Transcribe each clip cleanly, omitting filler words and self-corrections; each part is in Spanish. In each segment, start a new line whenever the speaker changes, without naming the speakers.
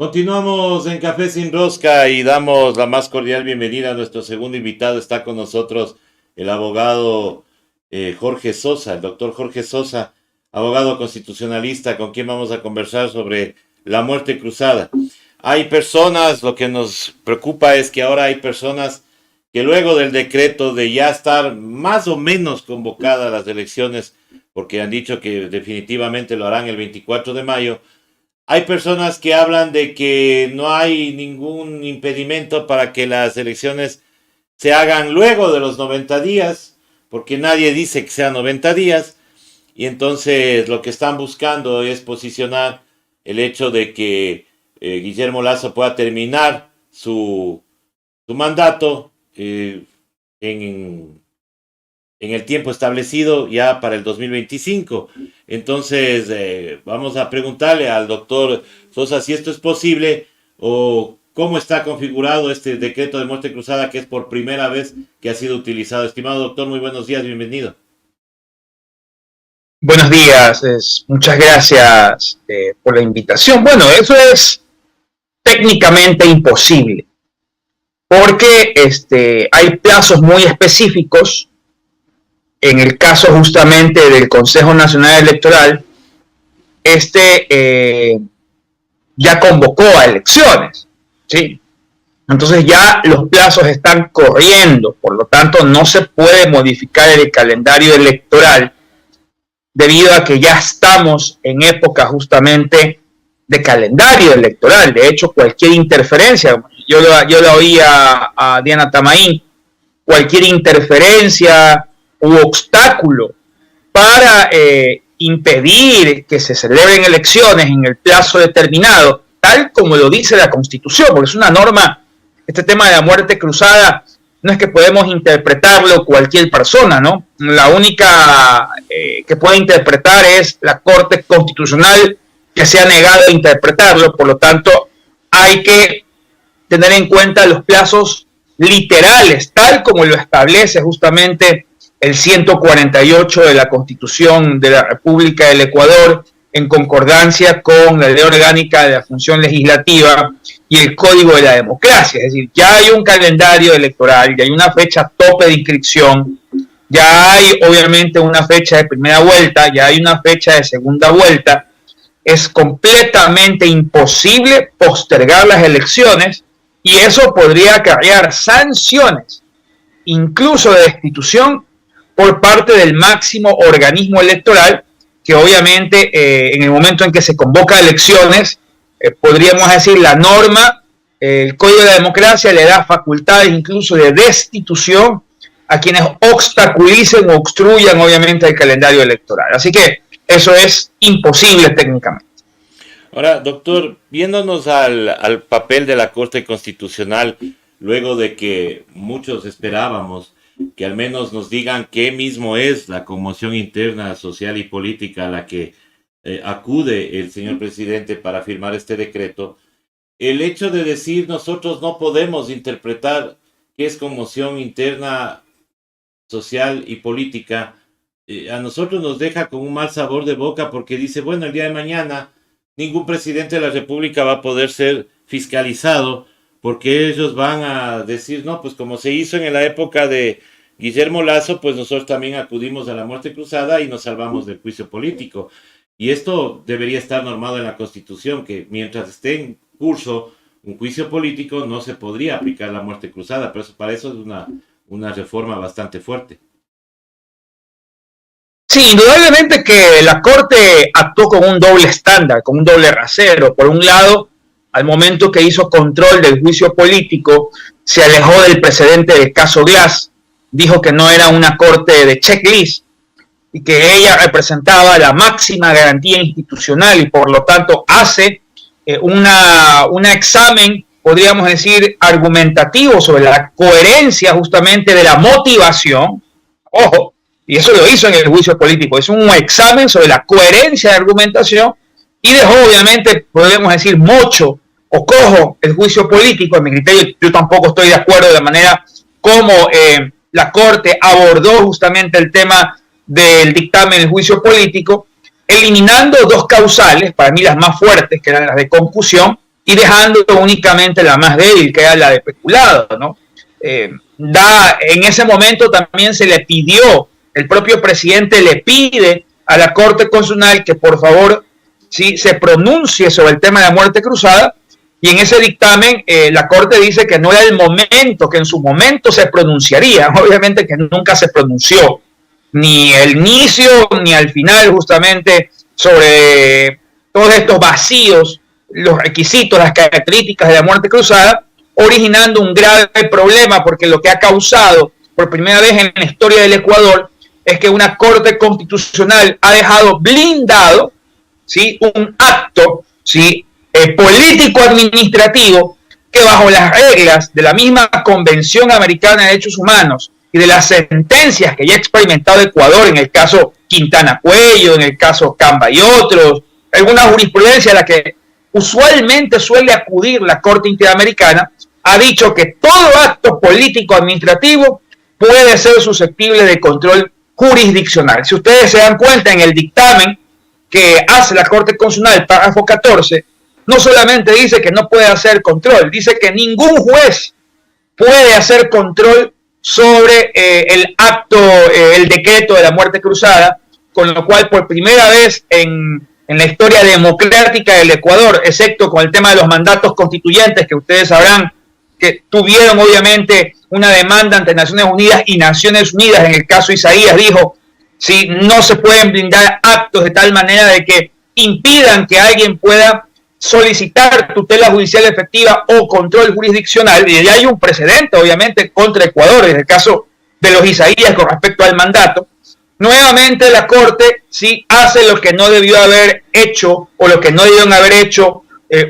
Continuamos en Café Sin Rosca y damos la más cordial bienvenida a nuestro segundo invitado. Está con nosotros el abogado Jorge Sosa, el doctor Jorge Sosa, abogado constitucionalista, con quien vamos a conversar sobre la muerte cruzada. Hay personas, lo que nos preocupa es que ahora hay personas que luego del decreto de ya estar más o menos convocadas las elecciones, porque han dicho que definitivamente lo harán el 24 de mayo, hay personas que hablan de que no hay ningún impedimento para que las elecciones se hagan luego de los 90 días, porque nadie dice que sean 90 días, y entonces lo que están buscando es posicionar el hecho de que Guillermo Lasso pueda terminar su mandato en el tiempo establecido ya para el 2025. Entonces, vamos a preguntarle al doctor Sosa si esto es posible o cómo está configurado este decreto de muerte cruzada que es por primera vez que ha sido utilizado. Estimado doctor, muy buenos días, bienvenido.
Buenos días, muchas gracias por la invitación. Bueno, eso es técnicamente imposible porque hay plazos muy específicos. En el caso justamente del Consejo Nacional Electoral, ya convocó a elecciones, ¿sí? Entonces ya los plazos están corriendo, por lo tanto no se puede modificar el calendario electoral debido a que ya estamos en época justamente de calendario electoral. De hecho, cualquier interferencia, yo la oí a Diana Tamaín, cualquier interferencia u obstáculo para impedir que se celebren elecciones en el plazo determinado, tal como lo dice la Constitución, porque es una norma, este tema de la muerte cruzada, no es que podemos interpretarlo cualquier persona, ¿no? La única que puede interpretar es la Corte Constitucional, que se ha negado a interpretarlo, por lo tanto hay que tener en cuenta los plazos literales, tal como lo establece justamente el 148 de la Constitución de la República del Ecuador, en concordancia con la Ley Orgánica de la Función Legislativa y el Código de la Democracia. Es decir, ya hay un calendario electoral, ya hay una fecha tope de inscripción, ya hay obviamente una fecha de primera vuelta, ya hay una fecha de segunda vuelta. Es completamente imposible postergar las elecciones y eso podría acarrear sanciones, incluso de destitución, por parte del máximo organismo electoral, que obviamente en el momento en que se convoca elecciones, podríamos decir la norma, el Código de la Democracia le da facultades incluso de destitución a quienes obstaculicen o obstruyan obviamente el calendario electoral. Así que eso es imposible técnicamente.
Ahora, doctor, viéndonos al papel de la Corte Constitucional, luego de que muchos esperábamos que al menos nos digan qué mismo es la conmoción interna, social y política a la que acude el señor presidente para firmar este decreto, el hecho de decir nosotros no podemos interpretar qué es conmoción interna, social y política, a nosotros nos deja con un mal sabor de boca porque dice, bueno, el día de mañana ningún presidente de la República va a poder ser fiscalizado porque ellos van a decir, no, pues como se hizo en la época de Guillermo Lasso, pues nosotros también acudimos a la muerte cruzada y nos salvamos del juicio político. Y esto debería estar normado en la Constitución, que mientras esté en curso un juicio político no se podría aplicar la muerte cruzada, pero para eso es una reforma bastante fuerte.
Sí, indudablemente que la Corte actuó con un doble estándar, con un doble rasero. Por un lado, al momento que hizo control del juicio político, se alejó del precedente del caso Glass, dijo que no era una corte de checklist y que ella representaba la máxima garantía institucional y por lo tanto hace un examen, podríamos decir, argumentativo sobre la coherencia justamente de la motivación. Ojo, y eso lo hizo en el juicio político, es un examen sobre la coherencia de argumentación y dejó obviamente, podemos decir, mocho o cojo el juicio político. En mi criterio, yo tampoco estoy de acuerdo de la manera como la Corte abordó justamente el tema del dictamen del juicio político, eliminando dos causales, para mí las más fuertes, que eran las de concusión y dejando únicamente la más débil, que era la de peculado, ¿no? En ese momento también se le pidió, el propio presidente le pide a la Corte Constitucional que por favor sí, se pronuncie sobre el tema de la muerte cruzada, y en ese dictamen la Corte dice que no era el momento, que en su momento se pronunciaría, obviamente que nunca se pronunció, ni al inicio ni al final justamente sobre todos estos vacíos, los requisitos, las características de la muerte cruzada, originando un grave problema, porque lo que ha causado por primera vez en la historia del Ecuador es que una Corte Constitucional ha dejado blindado, ¿sí?, un acto, ¿sí?, político-administrativo que bajo las reglas de la misma Convención Americana de Derechos Humanos y de las sentencias que ya ha experimentado Ecuador, en el caso Quintana Cuello, en el caso Camba y otros, alguna jurisprudencia a la que usualmente suele acudir la Corte Interamericana, ha dicho que todo acto político-administrativo puede ser susceptible de control jurisdiccional. Si ustedes se dan cuenta, en el dictamen que hace la Corte Constitucional, párrafo 14, no solamente dice que no puede hacer control, dice que ningún juez puede hacer control sobre el acto, el decreto de la muerte cruzada, con lo cual por primera vez en la historia democrática del Ecuador, excepto con el tema de los mandatos constituyentes, que ustedes sabrán que tuvieron obviamente una demanda ante Naciones Unidas, y Naciones Unidas en el caso Isaías dijo, si no se pueden blindar actos de tal manera de que impidan que alguien pueda solicitar tutela judicial efectiva o control jurisdiccional, y ya hay un precedente obviamente contra Ecuador en el caso de los Isaías con respecto al mandato. Nuevamente la Corte sí hace lo que no debió haber hecho, o lo que no debieron haber hecho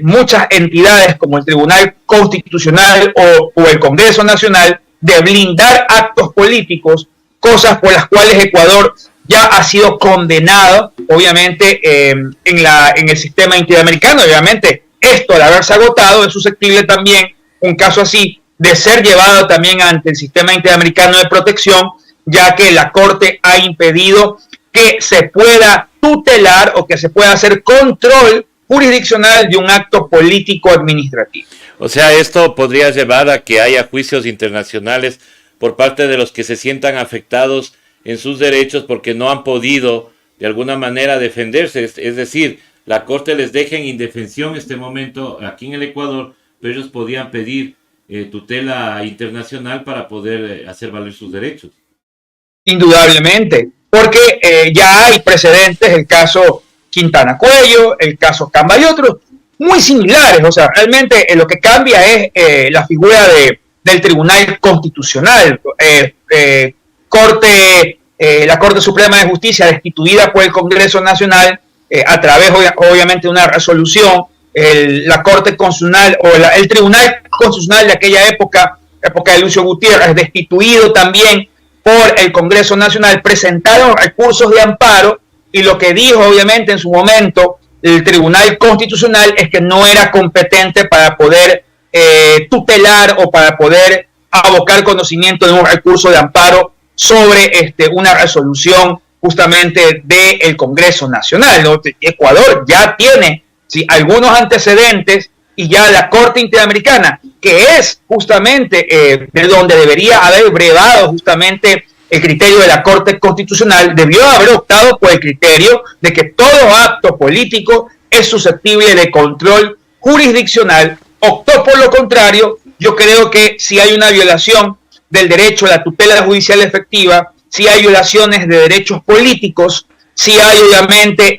muchas entidades como el Tribunal Constitucional o el Congreso Nacional, de blindar actos políticos, cosas por las cuales Ecuador ya ha sido condenado, obviamente, en el sistema interamericano. Obviamente, esto al haberse agotado es susceptible también, un caso así, de ser llevado también ante el sistema interamericano de protección, ya que la Corte ha impedido que se pueda tutelar o que se pueda hacer control jurisdiccional de un acto político administrativo.
O sea, esto podría llevar a que haya juicios internacionales por parte de los que se sientan afectados en sus derechos porque no han podido de alguna manera defenderse, es decir, la Corte les deja en indefensión este momento aquí en el Ecuador, pero ellos podían pedir tutela internacional para poder hacer valer sus derechos.
Indudablemente, porque ya hay precedentes, el caso Quintana Cuello, el caso Camba y otros, muy similares. O sea, realmente lo que cambia es la figura del Tribunal Constitucional, la Corte Suprema de Justicia destituida por el Congreso Nacional a través obviamente de una resolución, la Corte Constitucional o el Tribunal Constitucional de aquella época de Lucio Gutiérrez, destituido también por el Congreso Nacional, presentaron recursos de amparo, y lo que dijo obviamente en su momento el Tribunal Constitucional es que no era competente para poder tutelar o para poder abocar conocimiento de un recurso de amparo sobre una resolución justamente del Congreso Nacional, ¿no? Ecuador ya tiene algunos antecedentes, y ya la Corte Interamericana, que es justamente de donde debería haber brevado justamente el criterio de la Corte Constitucional, debió haber optado por el criterio de que todo acto político es susceptible de control jurisdiccional. Optó por lo contrario. Yo creo que si hay una violación del derecho a la tutela judicial efectiva, si hay violaciones de derechos políticos, si hay obviamente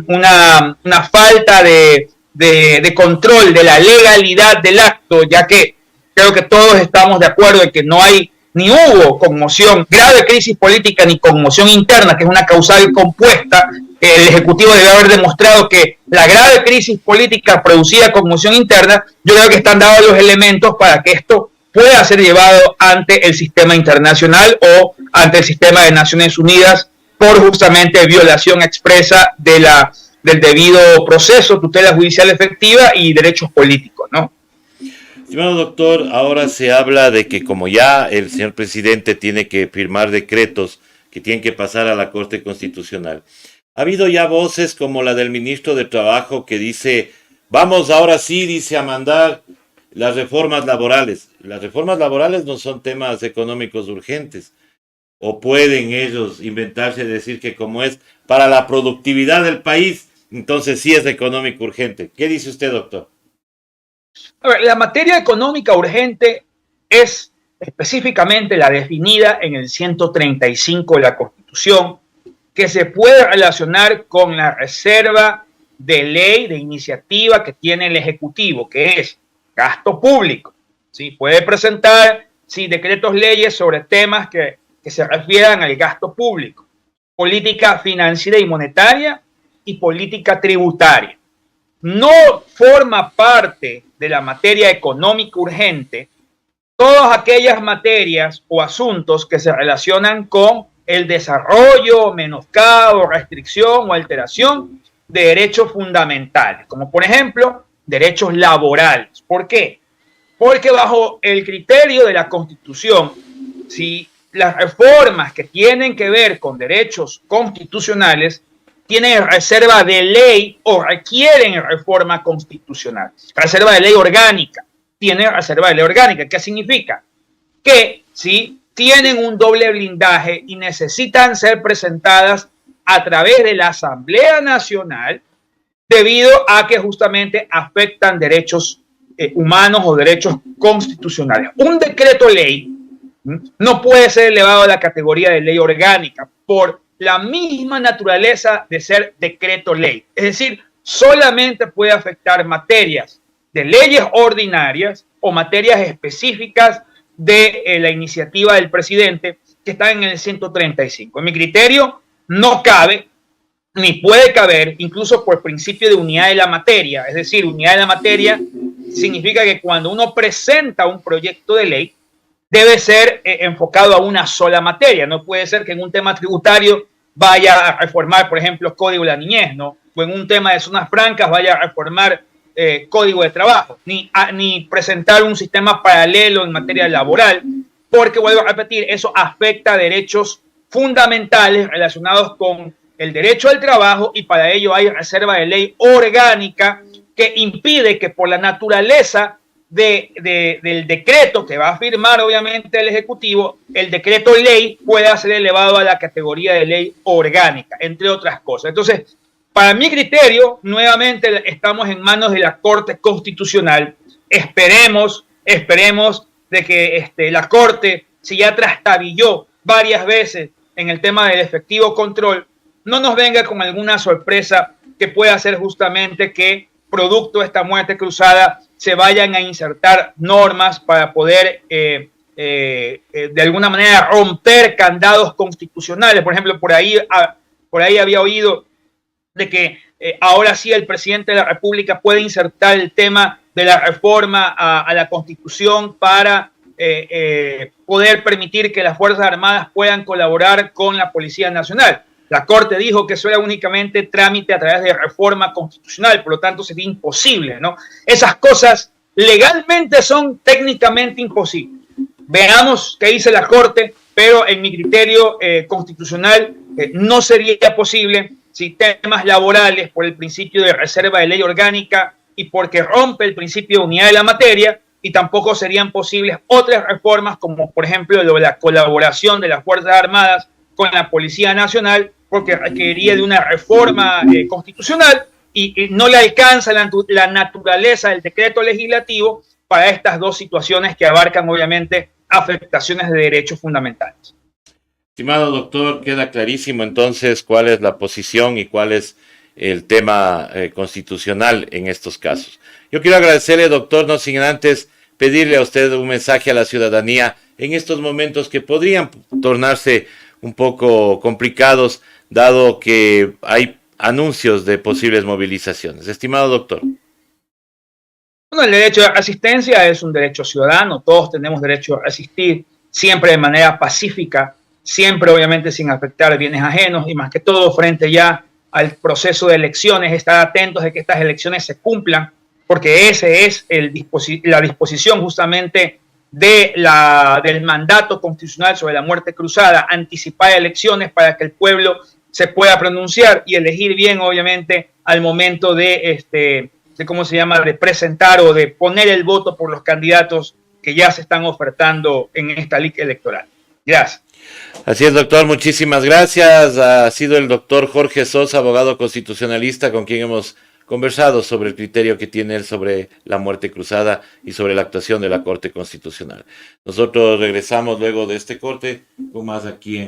una falta de control de la legalidad del acto, ya que creo que todos estamos de acuerdo en que no hay ni hubo conmoción, grave crisis política, ni conmoción interna, que es una causal compuesta. El Ejecutivo debe haber demostrado que la grave crisis política producía conmoción interna. Yo creo que están dados los elementos para que esto pueda ser llevado ante el sistema internacional o ante el sistema de Naciones Unidas por justamente violación expresa del debido proceso, tutela judicial efectiva y derechos políticos, ¿no?
Estimado doctor, ahora se habla de que como ya el señor presidente tiene que firmar decretos que tienen que pasar a la Corte Constitucional, ha habido ya voces como la del ministro de Trabajo que dice Vamos ahora sí, dice, a mandar las reformas laborales. Las reformas laborales no son temas económicos urgentes. ¿O pueden ellos inventarse y decir que como es para la productividad del país, entonces sí es económico urgente? ¿Qué dice usted, doctor?
A ver, la materia económica urgente es específicamente la definida en el 135 de la Constitución, que se puede relacionar con la reserva de ley, de iniciativa que tiene el Ejecutivo, que es gasto público. ¿Sí? Puede presentar decretos leyes sobre temas que se refieran al gasto público, política financiera y monetaria y política tributaria. No forma parte de la materia económica urgente todas aquellas materias o asuntos que se relacionan con el desarrollo, menoscabo, restricción o alteración de derechos fundamentales, como por ejemplo derechos laborales. ¿Por qué? Porque bajo el criterio de la Constitución, si las reformas que tienen que ver con derechos constitucionales tienen reserva de ley o requieren reforma constitucional, reserva de ley orgánica, tienen reserva de ley orgánica. ¿Qué significa? Que si tienen un doble blindaje y necesitan ser presentadas a través de la Asamblea Nacional debido a que justamente afectan derechos humanos o derechos constitucionales. Un decreto ley no puede ser elevado a la categoría de ley orgánica por la misma naturaleza de ser decreto ley. Es decir, solamente puede afectar materias de leyes ordinarias o materias específicas de la iniciativa del presidente que están en el 135. En mi criterio, no cabe ni puede caber, incluso por principio de unidad de la materia. Es decir, unidad de la materia significa que cuando uno presenta un proyecto de ley, debe ser enfocado a una sola materia. No puede ser que en un tema tributario vaya a reformar, por ejemplo, Código de la Niñez, ¿no? O en un tema de zonas francas vaya a reformar Código de Trabajo, ni presentar un sistema paralelo en materia laboral, porque, vuelvo a repetir, eso afecta derechos fundamentales relacionados con el derecho al trabajo y para ello hay reserva de ley orgánica que impide que por la naturaleza del decreto que va a firmar obviamente el Ejecutivo, el decreto ley pueda ser elevado a la categoría de ley orgánica, entre otras cosas. Entonces, para mi criterio, nuevamente estamos en manos de la Corte Constitucional. Esperemos de que la Corte, si ya trastabilló varias veces en el tema del efectivo control, no nos venga con alguna sorpresa que pueda ser justamente que producto de esta muerte cruzada se vayan a insertar normas para poder de alguna manera romper candados constitucionales. Por ejemplo, por ahí había oído de que ahora sí el presidente de la República puede insertar el tema de la reforma a la Constitución para poder permitir que las Fuerzas Armadas puedan colaborar con la Policía Nacional. La Corte dijo que eso era únicamente trámite a través de reforma constitucional, por lo tanto sería imposible, ¿no? Esas cosas legalmente son técnicamente imposibles. Veamos qué dice la Corte, pero en mi criterio constitucional no sería posible si temas laborales por el principio de reserva de ley orgánica y porque rompe el principio de unidad de la materia, y tampoco serían posibles otras reformas como por ejemplo la colaboración de las Fuerzas Armadas con la Policía Nacional, porque requeriría de una reforma constitucional y no le alcanza la naturaleza del decreto legislativo para estas dos situaciones que abarcan obviamente afectaciones de derechos fundamentales.
Estimado doctor, queda clarísimo entonces cuál es la posición y cuál es el tema constitucional en estos casos. Yo quiero agradecerle, doctor, no sin antes pedirle a usted un mensaje a la ciudadanía en estos momentos que podrían tornarse un poco complicados, dado que hay anuncios de posibles movilizaciones. Estimado doctor.
Bueno, el derecho de resistencia es un derecho ciudadano, todos tenemos derecho a resistir, siempre de manera pacífica, siempre obviamente sin afectar bienes ajenos y más que todo frente ya al proceso de elecciones, estar atentos de que estas elecciones se cumplan, porque ese es la disposición justamente del mandato constitucional sobre la muerte cruzada, anticipar elecciones para que el pueblo se pueda pronunciar y elegir bien, obviamente, al momento de de presentar o de poner el voto por los candidatos que ya se están ofertando en esta ley electoral. Gracias.
Así es, doctor, muchísimas gracias. Ha sido el doctor Jorge Sosa, abogado constitucionalista, con quien hemos conversado sobre el criterio que tiene él sobre la muerte cruzada y sobre la actuación de la Corte Constitucional. Nosotros regresamos luego de este corte con más aquí en